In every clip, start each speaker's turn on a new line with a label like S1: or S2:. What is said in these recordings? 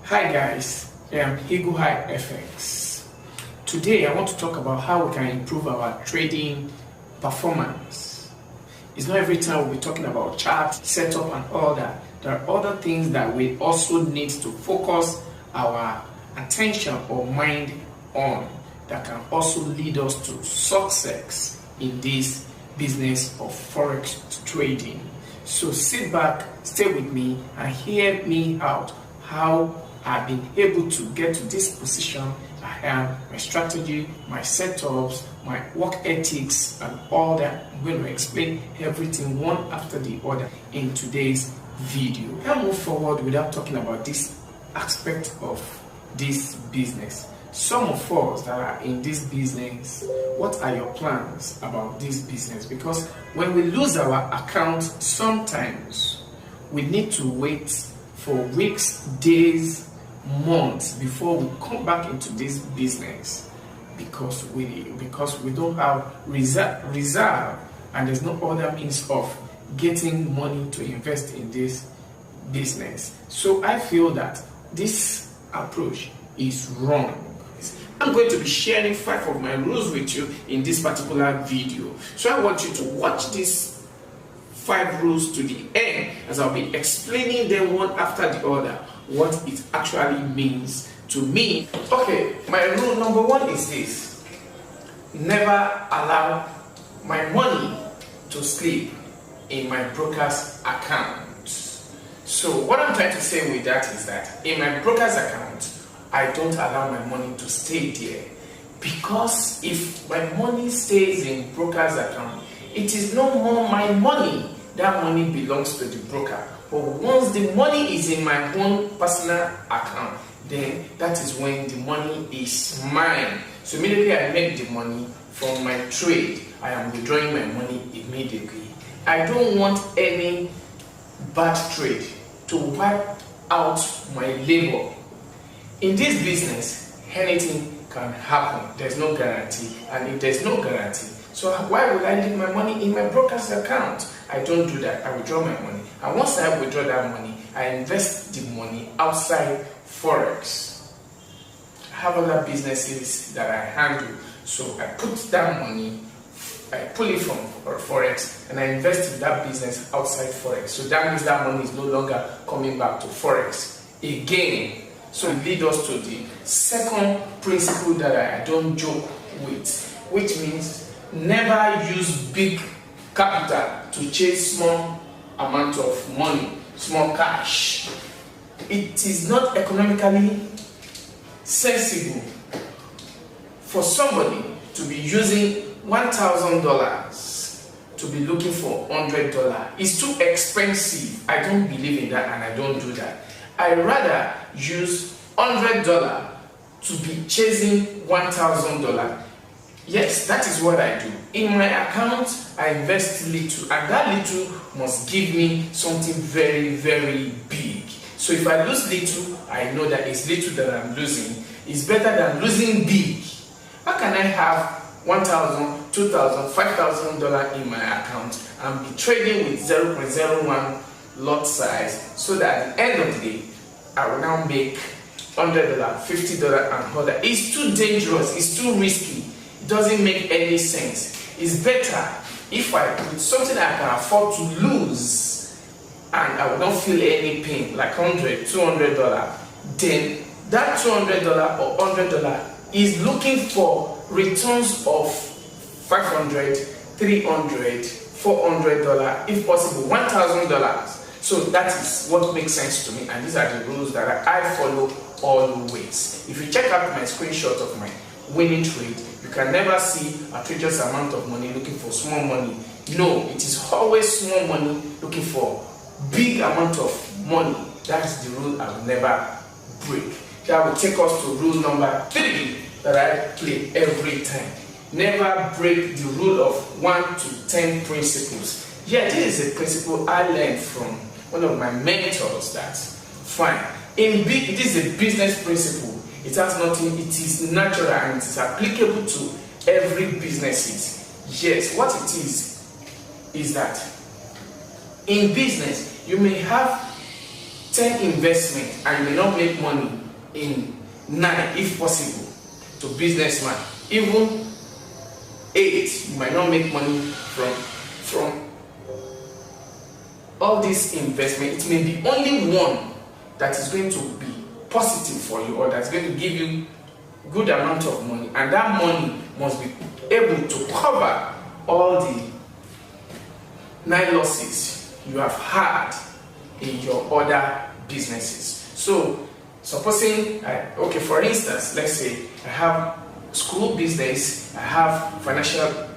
S1: Hi guys, I'm Eagle High FX. Today I want to talk about how we can improve our trading performance. It's not every time we'll be talking about chart, setup and all that. There are other things that we also need to focus our attention or mind on that can also lead us to success in this business of Forex trading. So sit back, stay with me and hear me out how I've been able to get to this position I am, my strategy, my setups, my work ethics and all that. I'm going to explain everything one after the other in today's video. I'll move forward without talking about this aspect of this business. Some of us that are in this business, what are your plans about this business? Because when we lose our account, sometimes we need to wait for weeks, days, months before we come back into this business because we don't have reserve and there's no other means of getting money to invest in this business. So I feel that this approach is wrong. I'm going to be sharing 5 of my rules with you in this particular video. So I want you to watch these 5 rules to the end as I'll be explaining them one after the other, what it actually means to me. Okay, my rule number 1 is this: never allow my money to sleep in my broker's account. So what I'm trying to say with that is that in my broker's account, I don't allow my money to stay there, because if my money stays in broker's account, it is no more my money. That money belongs to the broker. But once the money is in my own personal account, then that is when the money is mine. So immediately I make the money from my trade, I am withdrawing my money immediately. I don't want any bad trade to wipe out my labor. In this business, anything can happen. There's no guarantee. And if there's no guarantee, so why would I leave my money in my broker's account? I don't do that. I withdraw my money. And once I withdraw that money, I invest the money outside Forex. I have other businesses that I handle. So I put that money, I pull it from Forex and I invest in that business outside Forex. So that means that money is no longer coming back to Forex again. So it leads us to the second principle that I don't joke with, which means never use big capital to chase small amount of money, small cash. It is not economically sensible for somebody to be using $1,000 to be looking for $100. It's too expensive. I don't believe in that and I don't do that. I rather use $100 to be chasing $1,000. Yes, that is what I do. In my account, I invest little, and that little must give me something very, very big. So if I lose little, I know that it's little that I'm losing. It's better than losing big. How can I have $1,000, $2,000, $5,000 in my account and be trading with 0.01 lot size, so that at the end of the day, I will now make $100, $50 and all that? It's too dangerous, it's too risky. It doesn't make any sense. It's better if I put something I can afford to lose and I will not feel any pain, like $100, $200, then that $200 or $100 is looking for returns of $500, $300, $400, if possible $1,000. So that is what makes sense to me, and these are the rules that I follow always. If you check out my screenshot of my winning trade, you can never see a outrageous amount of money looking for small money. No, it is always small money looking for big amount of money. That is the rule I will never break. That will take us to rule number 3 that I play every time. Never break the rule of 1 to 10 principles. Yeah, this is a principle I learned from one of my mentors. That's fine. It is a business principle. It has nothing, it is natural and it is applicable to every business. Yes, what it is that in business you may have 10 investments and you may not make money in 9 if possible to businessman, even 8 you might not make money from all this investment. It may be only one that is going to be positive for you, or that's going to give you good amount of money, and that money must be able to cover all the 9 losses you have had in your other businesses. So supposing, okay, for instance, let's say I have school business, I have financial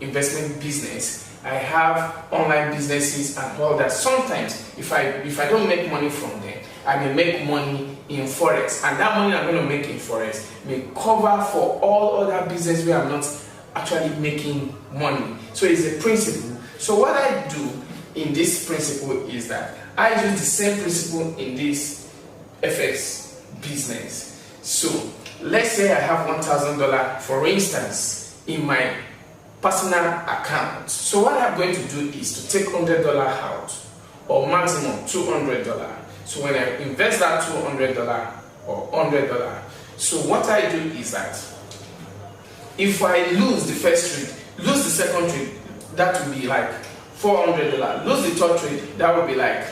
S1: investment business, I have online businesses and all that. Sometimes if I don't make money from them, I may make money in Forex, and that money I'm going to make in Forex may cover for all other business where I'm not actually making money. So it's a principle. So what I do in this principle is that I use the same principle in this FX business. So let's say I have $1,000, for instance, in my personal account. So what I'm going to do is to take $100 out, or maximum $200. So when I invest that $200 or $100, so what I do is that if I lose the first trade, lose the second trade, that will be like $400. Lose the third trade, that will be like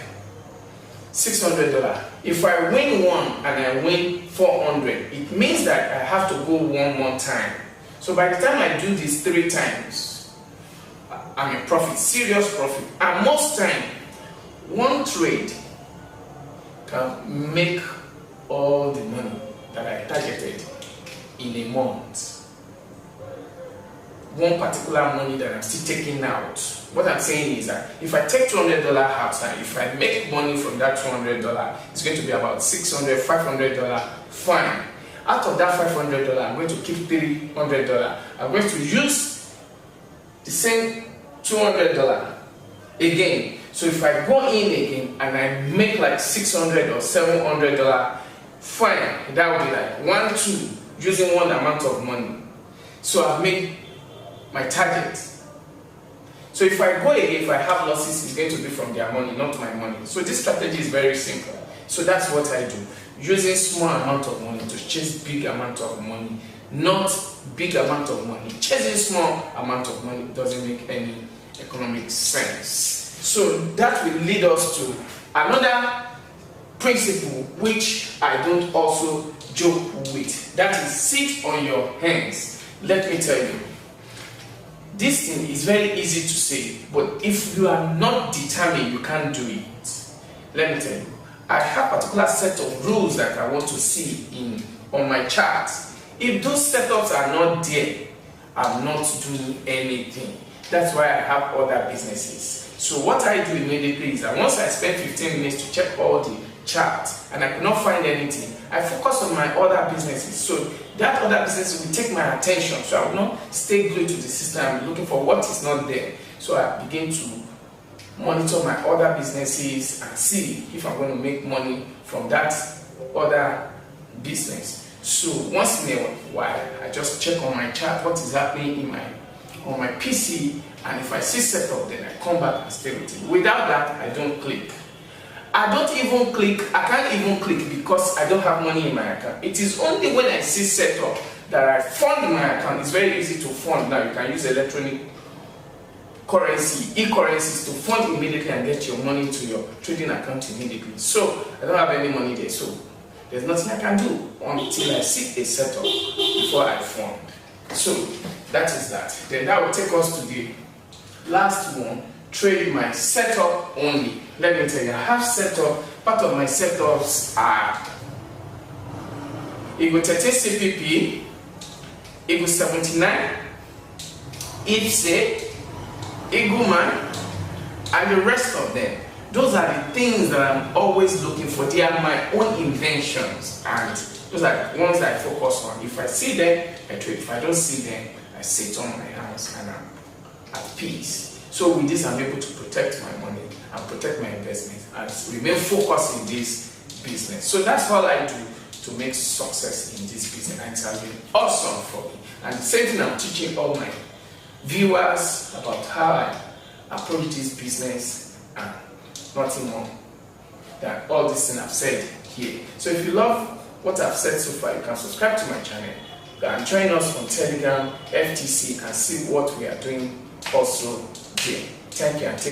S1: $600. If I win one and I win 400, it means that I have to go one more time. So by the time I do this 3 times, I'm in profit, serious profit. And most time, one trade can make all the money that I targeted in a month. One particular money that I'm still taking out. What I'm saying is that if I take $200 out and if I make money from that $200, it's going to be about $600, $500, fine. Out of that $500, I'm going to keep $300. I'm going to use the same $200 again. So if I go in again and I make like $600 or $700, fine. That would be like 1, 2, using one amount of money. So I've made my target. So if I go again, if I have losses, it's going to be from their money, not my money. So this strategy is very simple. So that's what I do. Using small amount of money to chase big amount of money, not big amount of money. Chasing small amount of money doesn't make any economic sense. So that will lead us to another principle which I don't also joke with. That is, sit on your hands. Let me tell you, this thing is very easy to say, but if you are not determined, you can't do it. Let me tell you, I have a particular set of rules that I want to see on my chart. If those setups are not there, I'm not doing anything. That's why I have other businesses. So what I do immediately is that once I spend 15 minutes to check all the charts and I could not find anything, I focus on my other businesses. So that other business will take my attention. So I will not stay glued to the system looking for what is not there. So I begin to monitor my other businesses and see if I'm going to make money from that other business. So once in a while, I just check on my chart what is happening on my PC, and if I see setup, then I come back and stay with it. Without that, I don't click. I can't even click because I don't have money in my account. It is only when I see setup that I fund my account. It's very easy to fund now. You can use electronic currency, e-currencies to fund immediately and get your money to your trading account immediately. So I don't have any money there, so there's nothing I can do until I see a setup before I fund. So that is that. Then that will take us to the last one, trade my setup only. Let me tell you, I have setup. Part of my setups are Ego 13 CPP, Ego 79, IPSE, Eagleman, and the rest of them. Those are the things that I'm always looking for. They are my own inventions, and those are the ones that I focus on. If I see them, I trade. If I don't see them, I sit on my hands and I'm at peace. So with this, I'm able to protect my money and protect my investment and remain focused in this business. So that's all I do to make success in this business, and it has been awesome for me. And the same thing I'm teaching all my viewers about how I approach this business and nothing more. than all this thing I've said here. So if you love what I've said so far, you can subscribe to my channel and join us on Telegram, FTC, and see what we are doing also there. Thank you and take